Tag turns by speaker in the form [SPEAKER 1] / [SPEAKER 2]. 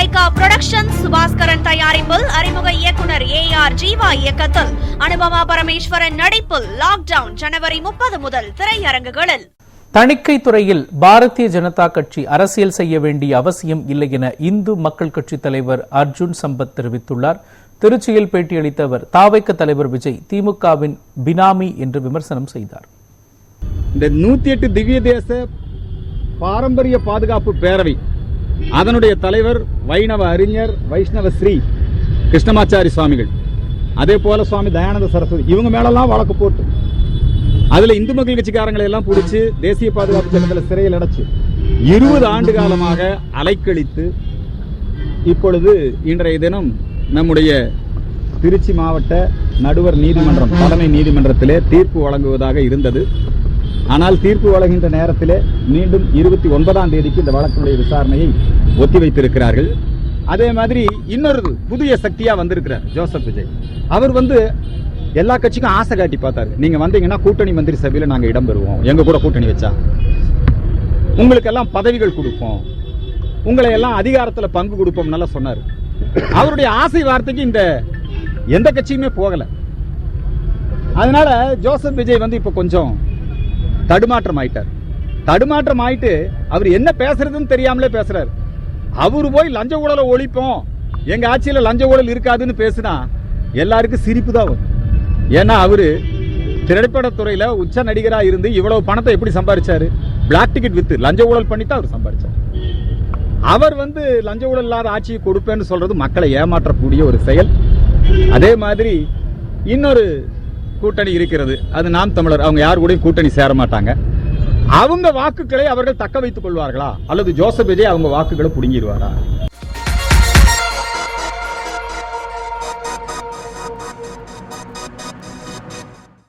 [SPEAKER 1] Lyca production Subaskaran தயாரிப்பில் அறிமுக இயக்குனர் AR ஜீவா இயக்கத்தில் அனுபமா பரமேஸ்வரன் நடிப்பில் லாக்டவுன் ஜனவரி 30 முதல் திரையரங்குகளில்.
[SPEAKER 2] தணிக்கை துறையில் பாரதிய ஜனதா கட்சி அரசியல் செய்ய வேண்டிய அவசியம் இல்லை என இந்து மக்கள் கட்சி தலைவர் அர்ஜுன் சம்பத் தெரிவித்துள்ளார். திருச்சியில் பேட்டியளித்த அவர் தாவைக்க தலைவர் விஜய் திமுகவின் பினாமி என்று விமர்சனம் செய்தார்.
[SPEAKER 3] இந்த 108 திவ்ய தேச பாரம்பரிய பாதுகாப்பு பேரவை அதனுடைய தலைவர் வைணவ அறிஞர் வைஷ்ணவ ஸ்ரீ கிருஷ்ணமாச்சாரி சுவாமிகள், அதே போல சுவாமி தயானந்த சரஸ்வதி, இவங்க மேலெல்லாம் வழக்கு போட்டு அதுல இந்து மக்கள் கட்சிக்காரங்களை எல்லாம் பிடிச்சி தேசிய பாதுகாப்பு சட்டத்தில் சிறையில் அடைச்சு 20 ஆண்டு காலமாக அலைக்கழித்து இப்பொழுது இன்றைய தினம் நம்முடைய திருச்சி மாவட்ட நடுவர் நீதிமன்றம் தலைமை நீதிமன்றத்திலே தீர்ப்பு வழங்குவதாக இருந்தது. ஆனால் தீர்ப்பு வழங்குகின்ற நேரத்திலே மீண்டும் 29ஆம் தேதிக்கு இந்த வழக்கினுடைய விசாரணையை ஒத்திவைத்திருக்கிறார்கள். அதே மாதிரி இன்னொரு புதிய சக்தியா வந்திருக்கிறார் ஜோசப் விஜய். அவர் எல்லா கட்சிக்கும் ஆசை காட்டி பார்த்தாரு. நீங்க வந்தீங்கன்னா கூட்டணி மந்திரி சபையில நாங்க இடம் பெறுவோம், எங்க கூட கூட்டணி வச்சா உங்களுக்கு எல்லாம் பதவிகள் கொடுப்போம், உங்களை எல்லாம் அதிகாரத்துல பங்கு கொடுப்போம் நல்லா சொன்னாரு. அவருடைய ஆசை வார்த்தைக்கு இந்த எந்த கட்சியுமே போகல. அதனால ஜோசப் விஜய் இப்ப கொஞ்சம் தடுமாற்றம் ஆயிட்டார். தடுமாற்றம் ஆயிட்டு அவர் என்ன பேசுறதுன்னு தெரியாமலே பேசுறாரு. அவரு போய் லஞ்ச ஊழலை ஒழிப்போம், எங்க ஆட்சியில லஞ்ச ஊழல் இருக்காதுன்னு பேசினா எல்லாருக்கும் சிரிப்பு தான் வரும். ஏன்னா அவரு திரைப்படத்துறையில உச்ச நடிகரா இருந்து இவ்வளவு பணத்தை எப்படி சம்பாதிச்சாரு? பிளாக் டிக்கெட் வித்து லஞ்ச ஊழல் பண்ணித்தான் அவர் சம்பாதிச்சார். அவர் லஞ்ச ஊழல் இல்லாத ஆட்சியை கொடுப்பேன்னு சொல்றது மக்களை ஏமாற்றக்கூடிய ஒரு செயல். அதே மாதிரி இன்னொரு கூட்டணி இருக்கிறது, அது நாம் தமிழர். அவங்க யாரு கூட கூட்டணி சேர மாட்டாங்க. அவங்க வாக்குகளை அவர்கள் தக்க வைத்துக் கொள்வார்களா அல்லது ஜோசப் விஜய் அவங்க வாக்குகளை புடுங்கிடுவாரா?